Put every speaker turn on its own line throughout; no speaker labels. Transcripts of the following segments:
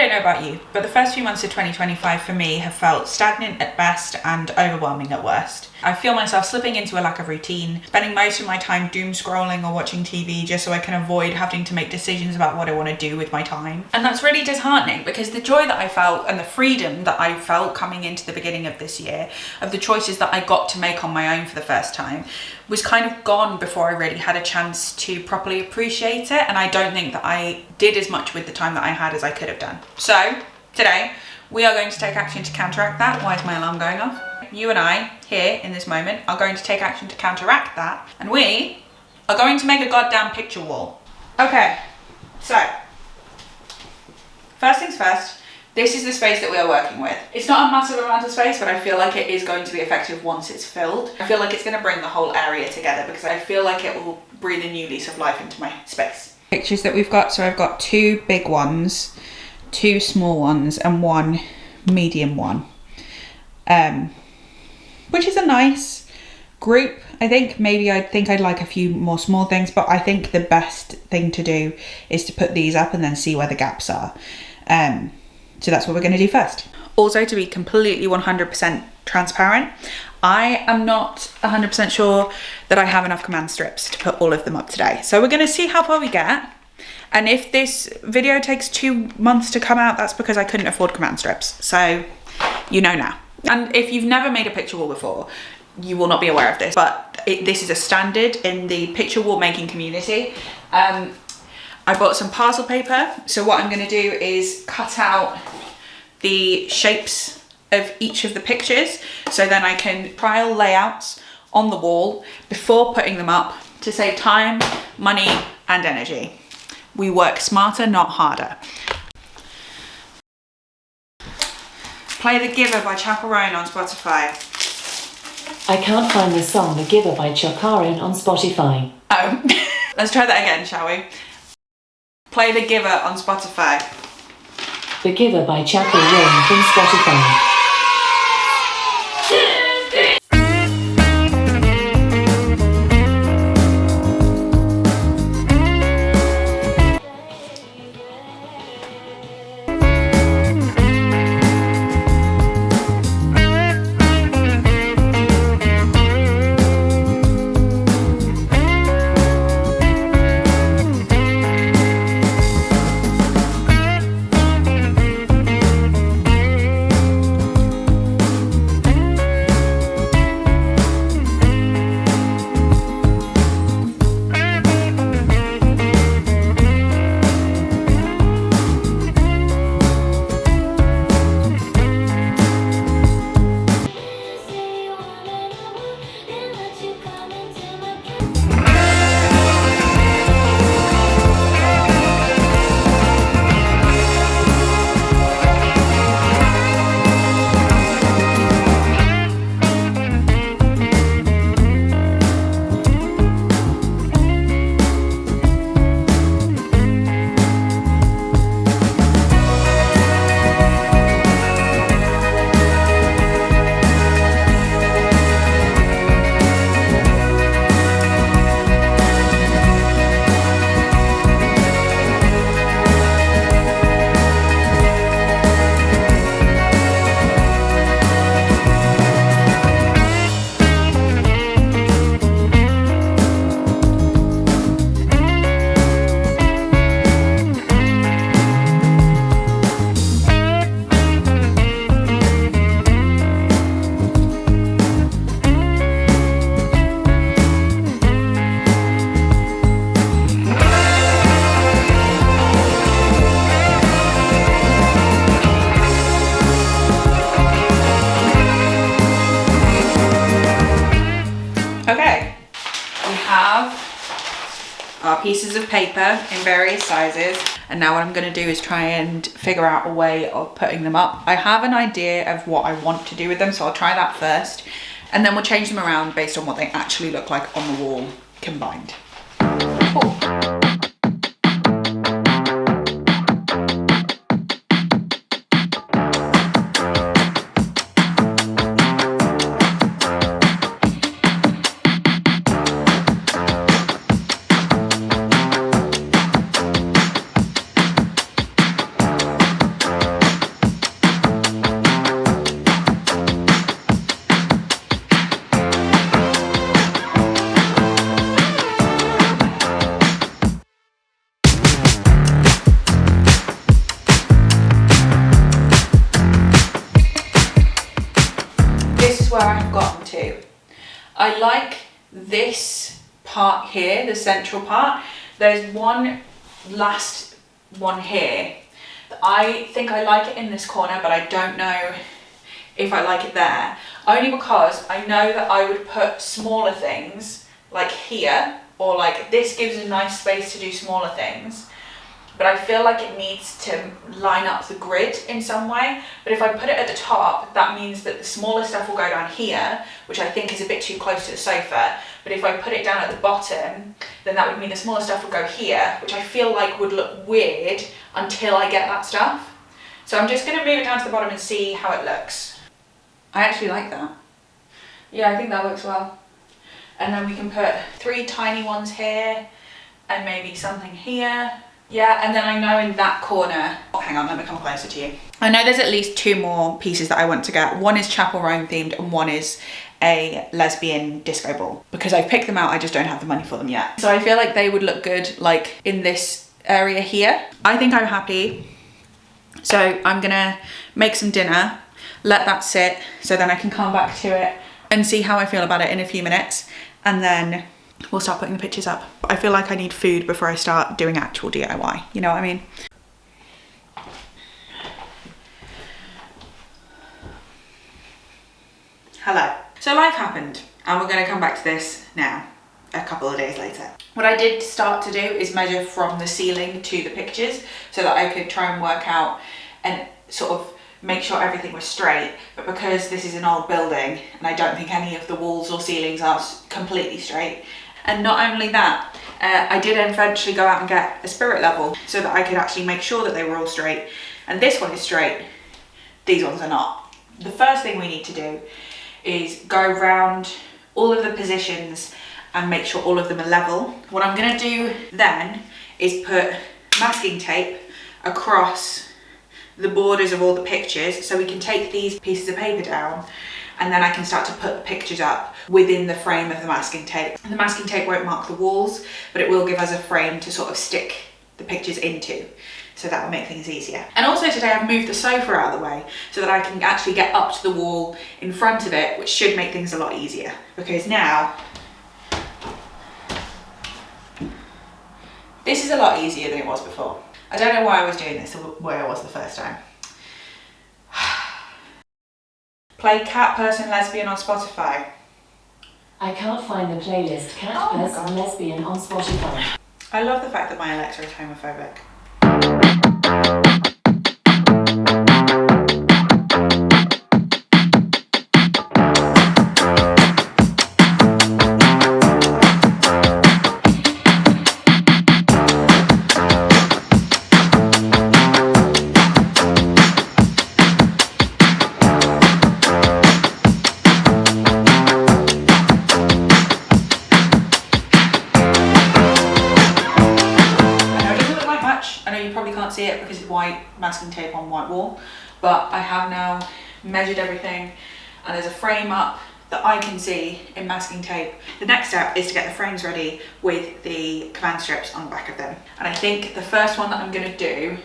don't know about you, but the first few months of 2025 for me have felt stagnant at best and overwhelming at worst. I feel myself slipping into a lack of routine, spending most of my time doom scrolling or watching TV just so I can avoid having to make decisions about what I want to do with my time. And that's really disheartening because the joy that I felt and the freedom that I felt coming into the beginning of this year, of the choices that I got to make on my own for the first time, was kind of gone before I really had a chance to properly appreciate it. And I don't think that I did as much with the time that I had as I could have done. So today we are going to take action to counteract that. Why is my alarm going off? You and I here in this moment are going to take action to counteract that, and we are going to make a goddamn picture wall. Okay, so first things first, this is the space that we are working with. It's not a massive amount of space, but I feel like it is going to be effective once it's filled. I feel like it's going to bring the whole area together because I feel like it will breathe a new lease of life into my space. Pictures that we've got, so I've got 2 big ones, 2 small ones, and 1 medium one. Which is a nice group. I think maybe I'd like a few more small things, but I think the best thing to do is to put these up and then see where the gaps are. So that's what we're going to do first. Also, to be completely 100% transparent, I am not 100% sure that I have enough command strips to put all of them up today. So we're going to see how far we get. And if this video takes 2 months to come out, that's because I couldn't afford command strips. So you know now. And if you've never made a picture wall before, you will not be aware of this, but this is a standard in the picture wall making community. I bought some parcel paper. So what I'm going to do is cut out the shapes of each of the pictures, so then I can trial layouts on the wall before putting them up to save time, money, and energy. We work smarter, not harder. Play The Giver by Chaperone on Spotify.
I can't find the song The Giver by Chaperone on Spotify.
Oh, let's try that again, shall we? Play The Giver on Spotify.
The Giver by Chaperone from Spotify.
Our pieces of paper in various sizes, and now what I'm going to do is try and figure out a way of putting them up. I have an idea of what I want to do with them, so I'll try that first, and then we'll change them around based on what they actually look like on the wall combined. Cool. where I've gotten to. I like this part here, the central part. There's one last one here. I think I like it in this corner, but I don't know if I like it there. Only because I know that I would put smaller things like here, or like this gives a nice space to do smaller things. But I feel like it needs to line up the grid in some way. But if I put it at the top, that means that the smaller stuff will go down here, which I think is a bit too close to the sofa. But if I put it down at the bottom, then that would mean the smaller stuff would go here, which I feel like would look weird until I get that stuff. So I'm just gonna move it down to the bottom and see how it looks. I actually like that. Yeah, I think that works well. And then we can put 3 tiny ones here and maybe something here. Yeah, and then I know in that corner, oh, hang on, let me come closer to you. I know there's at least 2 more pieces that I want to get. One is Chapel Roan themed and one is a lesbian disco ball. Because I've picked them out, I just don't have the money for them yet. So I feel like they would look good like in this area here. I think I'm happy. So I'm gonna make some dinner, let that sit, so then I can come back to it and see how I feel about it in a few minutes. And then we'll start putting the pictures up. I feel like I need food before I start doing actual DIY. You know what I mean? Hello. So life happened and we're gonna come back to this now, a couple of days later. What I did start to do is measure from the ceiling to the pictures so that I could try and work out and sort of make sure everything was straight. But because this is an old building and I don't think any of the walls or ceilings are completely straight. And not only that, I did eventually go out and get a spirit level so that I could actually make sure that they were all straight. And this one is straight, these ones are not. The first thing we need to do is go around all of the positions and make sure all of them are level. What I'm gonna do then is put masking tape across the borders of all the pictures so we can take these pieces of paper down and then I can start to put the pictures up within the frame of the masking tape. The masking tape won't mark the walls, but it will give us a frame to sort of stick the pictures into. So that will make things easier. And also today I've moved the sofa out of the way so that I can actually get up to the wall in front of it, which should make things a lot easier. Because now, this is a lot easier than it was before. I don't know why I was doing this the way I was the first time. Play Cat Person Lesbian on Spotify.
I can't find the playlist Cat Person Lesbian on Spotify.
I love the fact that my Alexa is homophobic. See it because it's white masking tape on white wall, but I have now measured everything and there's a frame up that I can see in masking tape. The next step is to get the frames ready with the command strips on the back of them, and I think the first one that I'm going to do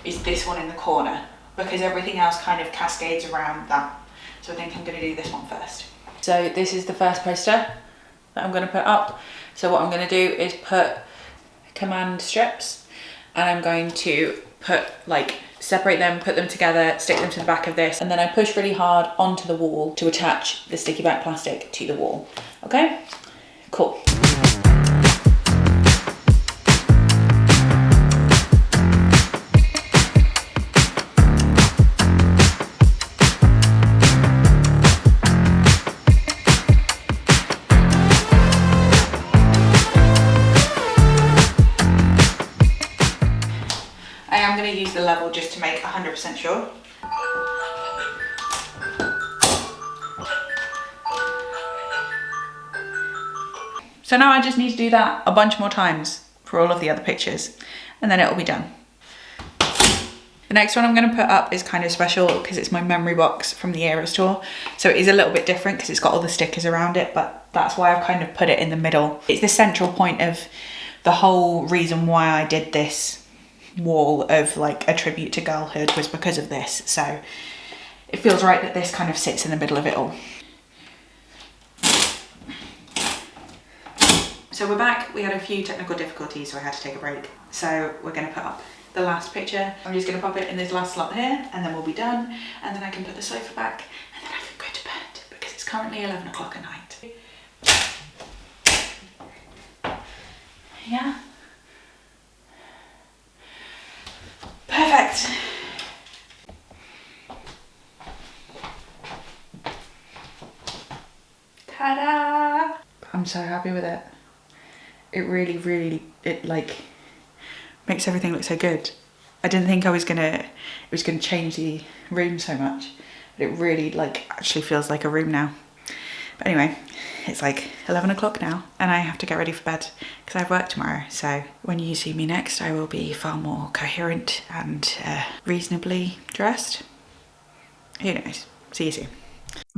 is this one in the corner because everything else kind of cascades around that, so I think I'm going to do this one first. So this is the first poster that I'm going to put up. So what I'm going to do is put command strips and I'm going to separate them, put them together, stick them to the back of this, and then I push really hard onto the wall to attach the sticky back plastic to the wall. Okay? Cool. I'm going to use the level just to make 100% sure. So now I just need to do that a bunch more times for all of the other pictures and then it'll be done. The next one I'm going to put up is kind of special because it's my memory box from the Eras tour. So it is a little bit different because it's got all the stickers around it, but that's why I've kind of put it in the middle. It's the central point of the whole reason why I did this wall of like a tribute to girlhood was because of this. So it feels right that this kind of sits in the middle of it all. So we're back. We had a few technical difficulties, so I had to take a break. So we're going to put up the last picture. I'm just going to pop it in this last slot here, and then we'll be done. And then I can put the sofa back, and then I can go to bed because it's currently 11 o'clock at night. Yeah. Perfect. Ta-da! I'm so happy with it. It really, it like makes everything look so good. I didn't think it was gonna change the room so much, but it really like actually feels like a room now. But anyway, it's like 11 o'clock now and I have to get ready for bed because I have work tomorrow. So when you see me next, I will be far more coherent and reasonably dressed. Who knows? See you soon.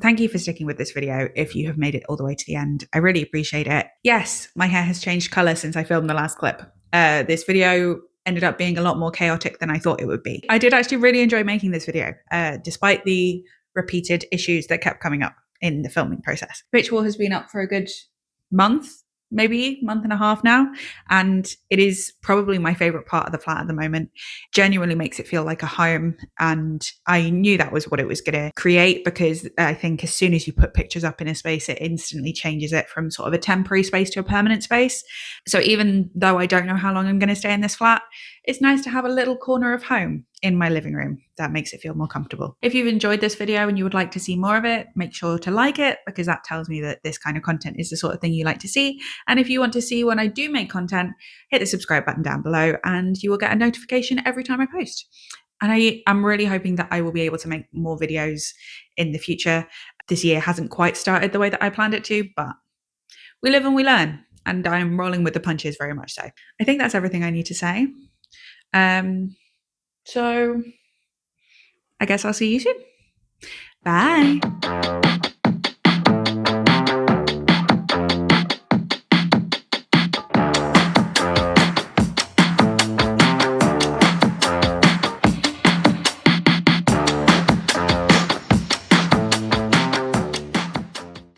Thank you for sticking with this video if you have made it all the way to the end. I really appreciate it. Yes, my hair has changed colour since I filmed the last clip. This video ended up being a lot more chaotic than I thought it would be. I did actually really enjoy making this video, despite the repeated issues that kept coming up in the filming process. Ritual has been up for a good month, maybe month and a half now, and it is probably my favorite part of the flat at the moment. Genuinely makes it feel like a home, and I knew that was what it was going to create because I think as soon as you put pictures up in a space, it instantly changes it from sort of a temporary space to a permanent space. So even though I don't know how long I'm going to stay in this flat, it's nice to have a little corner of home in my living room. That makes it feel more comfortable. If you've enjoyed this video and you would like to see more of it, make sure to like it because that tells me that this kind of content is the sort of thing you like to see. And if you want to see when I do make content, hit the subscribe button down below and you will get a notification every time I post. And I'm really hoping that I will be able to make more videos in the future. This year hasn't quite started the way that I planned it to, but we live and we learn. And I'm rolling with the punches very much so. I think that's everything I need to say. So I guess I'll see you soon. Bye.